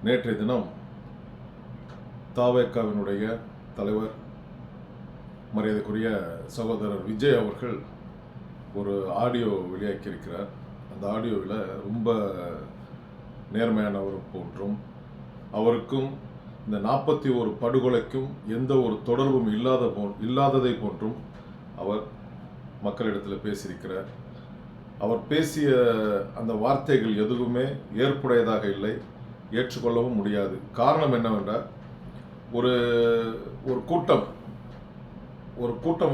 நேற்றைய தினம் தாவேக்காவினுடைய தலைவர் மரியாதைக்குரிய சகோதரர் விஜய் அவர்கள் ஒரு ஆடியோ வெளியாக்கியிருக்கிறார். அந்த ஆடியோவில் ரொம்ப நேர்மையானவர் போன்றும் அவருக்கும் இந்த 41 படுகொலைக்கும் எந்த ஒரு தொடர்பும் இல்லாததை போன்றும் அவர் மக்களிடத்தில் பேசியிருக்கிறார். அவர் பேசிய அந்த வார்த்தைகள் எதுவுமே ஏற்புடையதாக இல்லை, ஏற்றுக்கொள்ளவும் முடியாது. காரணம் என்னவென்றால் ஒரு கூட்டம்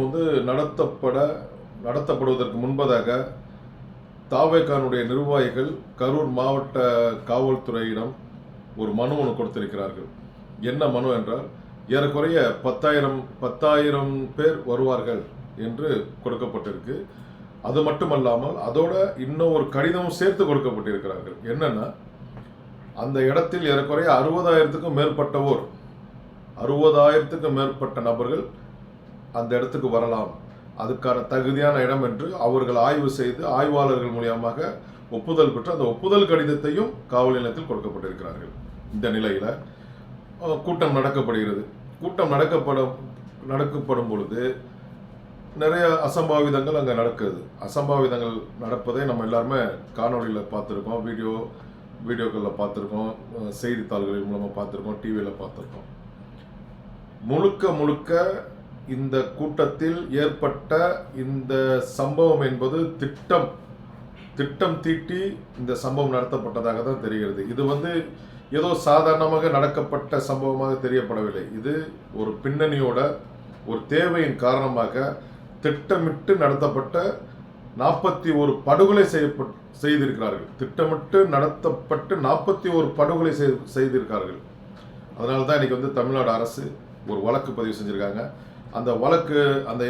வந்து நடத்தப்படுவதற்கு முன்பதாக தாவேக்கானுடைய நிர்வாகிகள் கரூர் மாவட்ட காவல்துறையிடம் ஒரு மனு ஒன்று கொடுத்திருக்கிறார்கள். என்ன மனு என்றால், ஏறக்குறைய 10,000 பேர் வருவார்கள் என்று கொடுக்கப்பட்டிருக்கு. அது மட்டுமல்லாமல் அதோட இன்னும் ஒரு கடிதமும் சேர்த்து கொடுக்கப்பட்டிருக்கிறார்கள். என்னன்னா, அந்த இடத்தில் ஏறக்குறைய 60,000க்கும் மேற்பட்ட நபர்கள் அந்த இடத்துக்கு வரலாம், அதுக்கான தகுதியான இடம் என்று அவர்கள் ஆய்வு செய்து ஆய்வாளர்கள் மூலியமாக ஒப்புதல் பெற்று அந்த ஒப்புதல் கடிதத்தையும் காவல் நிலையத்தில் கொடுக்கப்பட்டிருக்கிறார்கள். இந்த நிலையில கூட்டம் நடக்கப்படுகிறது. கூட்டம் நடக்கப்படும் பொழுது நிறைய அசம்பாவிதங்கள் அங்கே நடக்குது. அசம்பாவிதங்கள் நடப்பதை நம்ம எல்லாருமே காணொலியில் பார்த்துருக்கோம், வீடியோக்களில் பார்த்துருக்கோம், செய்தித்தாள்களின் மூலமாக பார்த்துருக்கோம், டிவியில் பார்த்துருக்கோம். முழுக்க இந்த கூட்டத்தில் ஏற்பட்ட இந்த சம்பவம் என்பது திட்டம் தீட்டி இந்த சம்பவம் நடத்தப்பட்டதாக தான் தெரிகிறது. இது வந்து ஏதோ சாதாரணமாக நடக்கப்பட்ட சம்பவமாக தெரியப்படவில்லை. இது ஒரு பின்னணியோட ஒரு தேவையின் காரணமாக திட்டமிட்டு நடத்தப்பட்ட 41 படுகொலை செய்திருக்கிறார்கள். திட்டமிட்டு நடத்தப்பட்டு 41 படுகொலை செய்திருக்கிறார்கள். அதனால தான் இன்னைக்கு வந்து தமிழ்நாடு அரசு ஒரு வழக்கு பதிவு செஞ்சுருக்காங்க. அந்த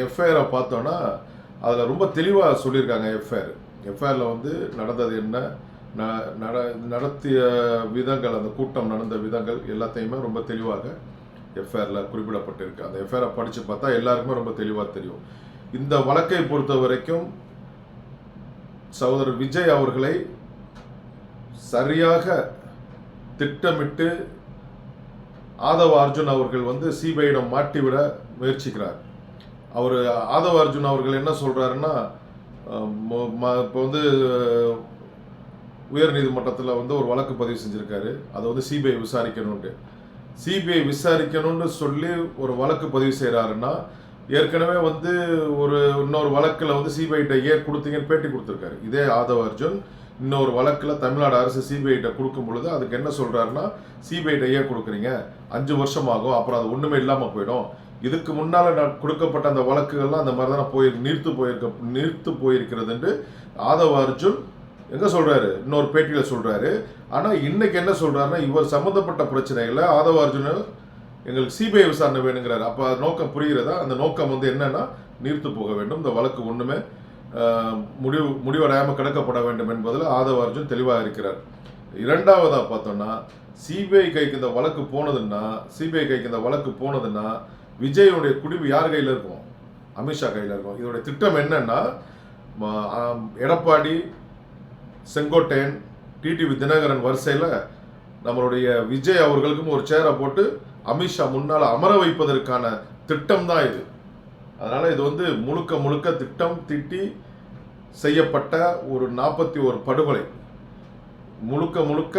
எஃப்ஐஆரை பார்த்தோன்னா அதில் ரொம்ப தெளிவாக சொல்லியிருக்காங்க. எஃப்ஐஆரில் வந்து நடந்தது என்ன, நடத்திய விதங்கள், அந்த கூட்டம் நடந்த விதங்கள் எல்லாத்தையுமே ரொம்ப தெளிவாக எஃப்ஐஆரில் குறிப்பிடப்பட்டிருக்கு. அந்த எஃப்ஐஆரை படித்து பார்த்தா எல்லாருக்குமே ரொம்ப தெளிவாக தெரியும். இந்த வழக்கை பொறுத்த வரைக்கும் சகோதரர் விஜய் அவர்களை சரியாக திட்டமிட்டு ஆதவ அர்ஜுன் அவர்கள் வந்து சிபிஐயிடம் மாட்டிவிட முயற்சிக்கிறார். ஆதவ அர்ஜுன் அவர்கள் என்ன சொல்றாருன்னா, இப்போ வந்து உயர் நீதிமன்றத்தில் வந்து ஒரு வழக்கு பதிவு செஞ்சிருக்காரு. அதை வந்து சிபிஐ விசாரிக்கணும்னு சொல்லி ஒரு வழக்கு பதிவு செய்கிறாருன்னா, ஏற்கனவே வந்து இன்னொரு வழக்கில் வந்து சிபிஐட்ட ஏன் கொடுத்தீங்கன்னு பேட்டி கொடுத்துருக்காரு. இதே ஆதவ அர்ஜுன் இன்னொரு வழக்கில் தமிழ்நாடு அரசு சிபிஐட்ட கொடுக்கும் பொழுது அதுக்கு என்ன சொல்கிறாருன்னா, சிபிஐட்ட ஏன் கொடுக்குறீங்க, 5 வருஷம் ஆகும், அப்புறம் அது ஒன்றுமே இல்லாமல் போயிடும். இதுக்கு முன்னால் கொடுக்கப்பட்ட அந்த வழக்குகள்லாம் அந்த மாதிரி தான் நீர்த்து போயிருக்கிறதுன்னு ஆதவ அர்ஜுன் எங்கே சொல்கிறாரு, இன்னொரு பேட்டியில் சொல்கிறாரு. ஆனால் இன்னைக்கு என்ன சொல்கிறாருன்னா, இவர் சம்மந்தப்பட்ட பிரச்சனைகளை ஆதவ அர்ஜுன் எங்களுக்கு சிபிஐ விசாரணை வேணுங்கிறாரு. அப்போ நோக்கம் புரிகிறதா? அந்த நோக்கம் வந்து என்னன்னா, நீர்த்து போக வேண்டும், இந்த வழக்கு ஒன்றுமே முடிவடையாமல் கிடக்கப்பட வேண்டும் என்பதில் ஆதவ அர்ஜுன் தெளிவாக இருக்கிறார். இரண்டாவதாக பார்த்தோம்னா, சிபிஐ கைக்கு இந்த வழக்கு போனதுன்னா விஜயனுடைய குடிவு யார் கையில் இருக்கும்? அமித்ஷா கையில் இருக்கும். இதோடைய திட்டம் என்னன்னா, எடப்பாடி, செங்கோட்டையன், டிடிவி தினகரன் வரிசையில் நம்மளுடைய விஜய் அவர்களுக்கும் ஒரு சேரை போட்டு அமித்ஷா முன்னால் அமர வைப்பதற்கான திட்டம் தான் இது. அதனால இது வந்து முழுக்க திட்டம் தீட்டி செய்யப்பட்ட ஒரு 41 படுகொலை. முழுக்க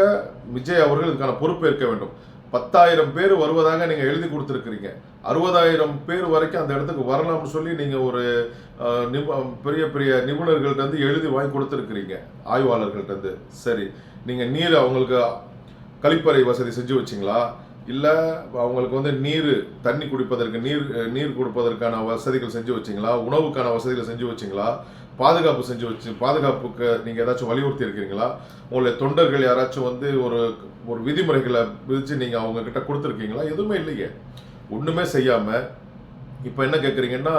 விஜய் அவர்கள் இதுக்கான பொறுப்பேற்க வேண்டும். 10,000 பேர் வருவதாக நீங்கள் எழுதி கொடுத்துருக்கிறீங்க. 60,000 பேர் வரைக்கும் அந்த இடத்துக்கு வரலாம்னு சொல்லி நீங்கள் ஒரு பெரிய நிபுணர்கள்ட்ட எழுதி வாங்கி கொடுத்துருக்கிறீங்க, ஆய்வாளர்கள்ட்ட. சரி, நீங்கள் நீர் அவங்களுக்கு கழிப்பறை வசதி செஞ்சு வச்சிங்களா? இல்லை அவங்களுக்கு வந்து தண்ணி குடிப்பதற்கு நீர் கொடுப்பதற்கான வசதிகள் செஞ்சு வச்சிங்களா? உணவுக்கான வசதிகள் செஞ்சு வச்சிங்களா? பாதுகாப்புக்கு நீங்கள் ஏதாச்சும் வலியுறுத்தி இருக்கிறீங்களா? உங்களுடைய தொண்டர்கள் யாராச்சும் வந்து ஒரு விதிமுறைகளை விதித்து நீங்கள் அவங்க கிட்ட கொடுத்துருக்கீங்களா? எதுவுமே இல்லையே. ஒன்றுமே செய்யாமல் இப்போ என்ன கேட்குறீங்கன்னா,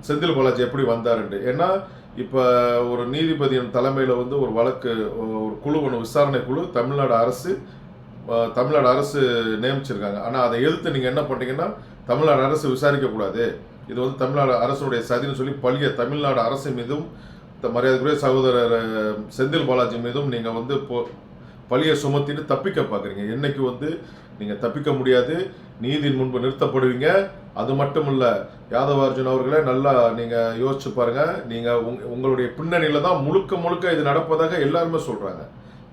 செந்தில் பாலாஜி எப்படி வந்தாருன்ட்டு. ஏன்னா இப்போ ஒரு நீதிபதியின் தலைமையில் வந்து ஒரு குழு விசாரணை குழு தமிழ்நாடு அரசு நியமிச்சிருக்காங்க. ஆனால் அதை எதிர்த்து நீங்கள் என்ன பண்ணுறீங்கன்னா, தமிழ்நாடு அரசு விசாரிக்கக்கூடாது, இது வந்து தமிழ்நாடு அரசுடைய சதின்னு சொல்லி பழிய தமிழ்நாடு அரசு மீதும் மரியாதைக்குரிய சகோதரர் செந்தில் பாலாஜி மீதும் நீங்கள் வந்து பழியை சுமத்திட்டு தப்பிக்க பார்க்குறீங்க. என்னைக்கு வந்து நீங்கள் தப்பிக்க முடியாது, நீதியின் முன்பு நிறுத்தப்படுவீங்க. அது மட்டும் இல்லை, யாதவார்ஜுன் அவர்களே நல்லா நீங்கள் யோசிச்சு பாருங்கள். நீங்கள் உங்களுடைய பின்னணியில் தான் முழுக்க இது நடப்பதாக எல்லாருமே சொல்கிறாங்க.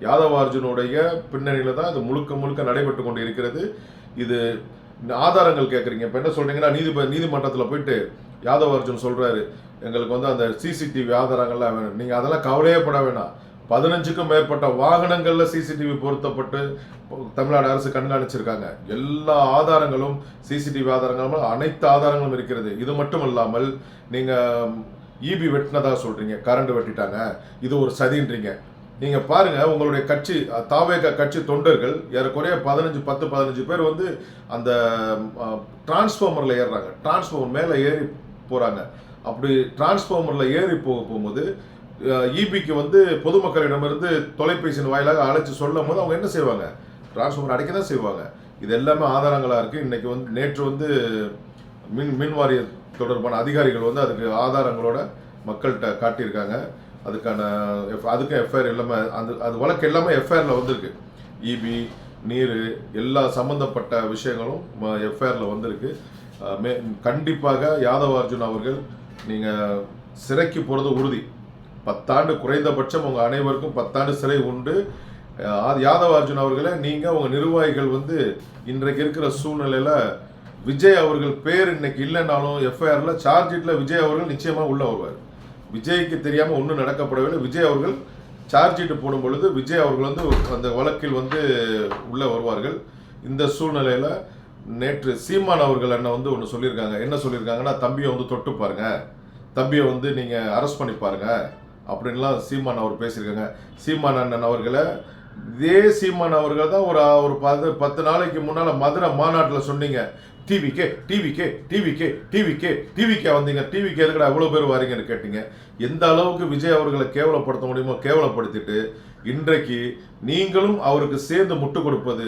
யாதவார்ஜுனுடைய பின்னணியில் தான் இது முழுக்க நடைபெற்று கொண்டு இருக்கிறது. இது ஆதாரங்கள் கேட்குறீங்க. இப்போ என்ன சொல்கிறீங்கன்னா, நீதிமன்றத்தில் போயிட்டு யாதவார்ஜுன் சொல்கிறாரு, எங்களுக்கு வந்து அந்த சிசிடிவி ஆதாரங்கள்லாம் வேணும். நீங்கள் அதெல்லாம் கவலையே பட வேணாம். 15க்கும் மேற்பட்ட வாகனங்களில் சிசிடிவி பொருத்தப்பட்டு தமிழ்நாடு அரசு கண்காணிச்சிருக்காங்க. எல்லா ஆதாரங்களும், சிசிடிவி ஆதாரங்களும், அனைத்து ஆதாரங்களும் இருக்கிறது. இது மட்டும் இல்லாமல் நீங்கள் இபி வெட்டினதா சொல்கிறீங்க, கரண்ட் வெட்டிட்டாங்க, இது ஒரு சதின்றீங்க. நீங்கள் பாருங்கள், உங்களுடைய கட்சி தாவேக கட்சி தொண்டர்கள் ஏறக்குறைய 15 பேர் வந்து அந்த டிரான்ஸ்ஃபார்மரில் ஏறுறாங்க. டிரான்ஸ்ஃபார்மர் மேலே ஏறி போகிறாங்க. அப்படி டிரான்ஸ்ஃபார்மரில் ஏறி போகும்போது இபிக்கு வந்து பொதுமக்களிடமிருந்து தொலைபேசியின் வாயிலாக அழைச்சி சொல்லும் போது அவங்க என்ன செய்வாங்க? டிரான்ஸ்ஃபார்மர் அடைக்க தான் செய்வாங்க. இது எல்லாமே ஆதாரங்களாக இருக்குது. இன்றைக்கி வந்து நேற்று வந்து மின் வாரிய தொடர்பான அதிகாரிகள் வந்து அதுக்கு ஆதாரங்களோட மக்கள்கிட்ட காட்டியிருக்காங்க. அதுக்கும் எஃப்ஐஆர் எல்லாமே அது வழக்கு எல்லாமே எஃப்ஐஆரில் வந்திருக்கு. இபி, நீர், எல்லா சம்மந்தப்பட்ட விஷயங்களும் எஃப்ஐஆரில் வந்திருக்கு. கண்டிப்பாக யாதவார்ஜுன் அவர்கள் நீங்கள் சிறைக்கு போகிறது உறுதி. 10 ஆண்டு குறைந்தபட்சம் உங்கள் அனைவருக்கும் 10 ஆண்டு சிறை உண்டு. யாதவார்ஜுன் அவர்களே, நீங்கள் உங்கள் நிர்வாகிகள் வந்து இன்றைக்கு இருக்கிற சூழ்நிலையில் விஜய் அவர்கள் பேர் இன்னைக்கு இல்லைனாலும் எஃப்ஐஆரில் சார்ஜ் ஷீட்டில் விஜய் அவர்கள் நிச்சயமாக உள்ளே வருவார். விஜய்க்கு தெரியாமல் ஒன்றும் நடக்கப்படவில்லை. விஜய் அவர்கள் சார்ஜ் ஷீட்டு போடும் பொழுது விஜய் அவர்கள் வந்து அந்த வழக்கில் வந்து உள்ளே வருவார்கள். இந்த சூழ்நிலையில் நேற்று சீமான் அவர்கள் என்ன வந்து ஒன்று சொல்லியிருக்காங்க. என்ன சொல்லியிருக்காங்கன்னா, தம்பியை வந்து தொட்டு பாருங்க, தம்பியை வந்து நீங்கள் அரெஸ்ட் பண்ணி பாருங்க அப்படின்லாம் சீமான் அவர் பேசியிருக்காங்க. சீமான் அண்ணன் அவர்களை, இதே சீமான் அவர்கள் தான் ஒரு 10 நாளைக்கு முன்னால் மதுரை மாநாட்டில் சொன்னீங்க, டிவிக்கே வந்தீங்க. டிவிக்கு எதுக்கடா எவ்வளோ பேர் வாரீங்கன்னு கேட்டீங்க. எந்த அளவுக்கு விஜய் அவர்களை கேவலப்படுத்த முடியுமோ கேவலப்படுத்திட்டு இன்றைக்கு நீங்களும் அவருக்கு சேர்ந்து முட்டு கொடுப்பது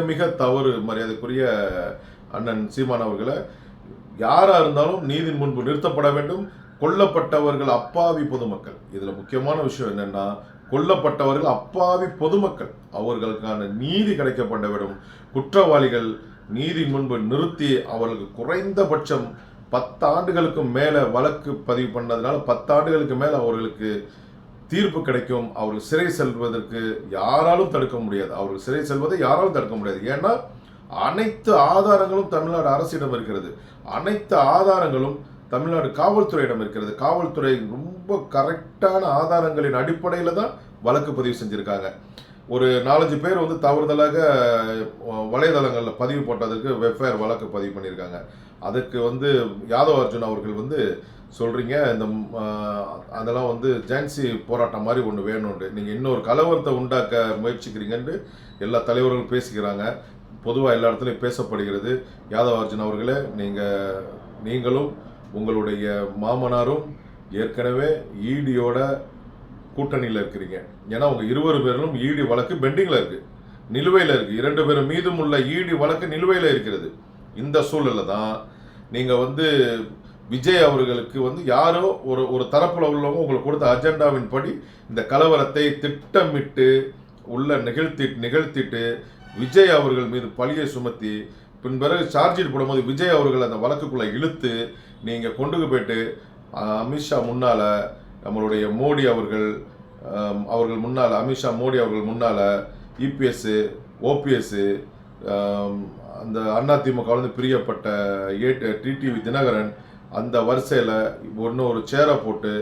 மிக தவறு. மரியாதைக்குரிய அண்ணன் சீமான் அவர்களை, யாராக இருந்தாலும் நீதியின் முன்பு நிறுத்தப்பட வேண்டும். கொல்லப்பட்டவர்கள் அப்பாவி பொதுமக்கள். இதில் முக்கியமான விஷயம் என்னன்னா, கொல்லப்பட்டவர்கள் அப்பாவி பொதுமக்கள், அவர்களுக்கான நீதி கிடைக்கப்பட வேண்டும். குற்றவாளிகள் நீதி முன்பு நிறுத்தி அவர்களுக்கு குறைந்தபட்சம் 10 ஆண்டுகளுக்கு மேலே வழக்கு பதிவு பண்ணதுனால 10 ஆண்டுகளுக்கு மேலே அவர்களுக்கு தீர்ப்பு கிடைக்கும். அவர்கள் சிறை செல்வதற்கு யாராலும் தடுக்க முடியாது. அவர்கள் சிறை செல்வதை யாராலும் தடுக்க முடியாது. ஏன்னா அனைத்து ஆதாரங்களும் தமிழ்நாடு அரசிடம் இருக்கிறது. அனைத்து ஆதாரங்களும் தமிழ்நாடு காவல்துறையிடம் இருக்கிறது. காவல்துறை ரொம்ப கரெக்டான ஆதாரங்களின் அடிப்படையில் தான் வழக்கு பதிவு செஞ்சுருக்காங்க. ஒரு 4-5 பேர் வந்து தவறுதலாக வலைதளங்களில் பதிவு போட்டதற்கு எஃப்ஐஆர் வழக்கு பதிவு பண்ணியிருக்காங்க. அதுக்கு வந்து யாதவார்ஜுன் அவர்கள் வந்து சொல்கிறீங்க, இந்த அதெல்லாம் வந்து ஜான்சி போராட்டம் மாதிரி ஒன்று வேணும்னு, நீங்கள் இன்னொரு கலவரத்தை உண்டாக்க முயற்சிக்கிறீங்கன்னு எல்லா தலைவர்களும் பேசிக்கிறாங்க. பொதுவாக எல்லா இடத்துலையும் பேசப்படுகிறது. யாதவார்ஜுன் அவர்களே, நீங்களும் உங்களுடைய மாமனாரும் ஏற்கனவே ஈடியோட கூட்டணியில் இருக்கிறீங்க. ஏன்னா உங்கள் 20 பேரும் ஈடி வழக்கு பெண்டிங்கில் இருக்குது, நிலுவையில் இருக்குது. 2 பேரும் மீதும் உள்ள ஈடி வழக்கு நிலுவையில் இருக்கிறது. இந்த சூழலில் தான் நீங்கள் வந்து விஜய் அவர்களுக்கு வந்து யாரோ ஒரு தரப்பில் உள்ளவங்க உங்களுக்கு கொடுத்த அஜெண்டாவின் படி இந்த கலவரத்தை திட்டமிட்டு உள்ள நிகழ்த்திட்டு விஜய் அவர்கள் மீது பழியை சுமத்தி பிறகு சார்ஜ் ஷீட் போடும்போது விஜய் அவர்கள் அந்த வழக்குக்குள்ளே இழுத்து நீங்கள் கொண்டு போயிட்டு அமித்ஷா முன்னால், நம்மளுடைய மோடி அவர்கள் முன்னால், அமித்ஷா மோடி அவர்கள் முன்னால் இபிஎஸ், ஓபிஎஸ், அந்த அதிமுக வந்து பிரியப்பட்ட டிடிவி தினகரன், அந்த வரிசையில் ஒரு சேரை போட்டு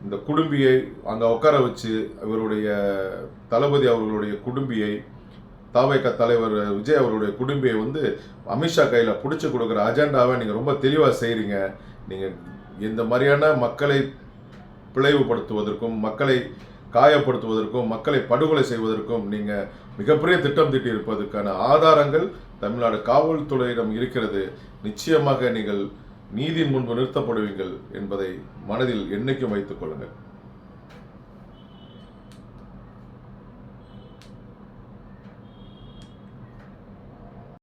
இந்த குடும்பியை அங்கே உட்கார வச்சு இவருடைய தளபதி அவர்களுடைய குடும்பியை, தாவேக தலைவர் விஜய் அவர்களுடைய குடும்பியை வந்து அமித்ஷா கையில் பிடிச்சி கொடுக்குற அஜெண்டாவை நீங்கள் ரொம்ப தெளிவாக செய்கிறீங்க. நீங்கள் இந்த மாதிரியான மக்களை பிளவுபடுத்துவதற்கும், மக்களை காயப்படுத்துவதற்கும், மக்களை படுகொலை செய்வதற்கும் நீங்கள் மிகப்பெரிய திட்டம் தீட்டி இருப்பதற்கான ஆதாரங்கள் தமிழ்நாடு காவல்துறையிடம் இருக்கிறது. நிச்சயமாக நீங்கள் நீதியின் முன்பு நிறுத்தப்படுவீர்கள் என்பதை மனதில் என்னைக்கும் வைத்துக் கொள்ளுங்கள்.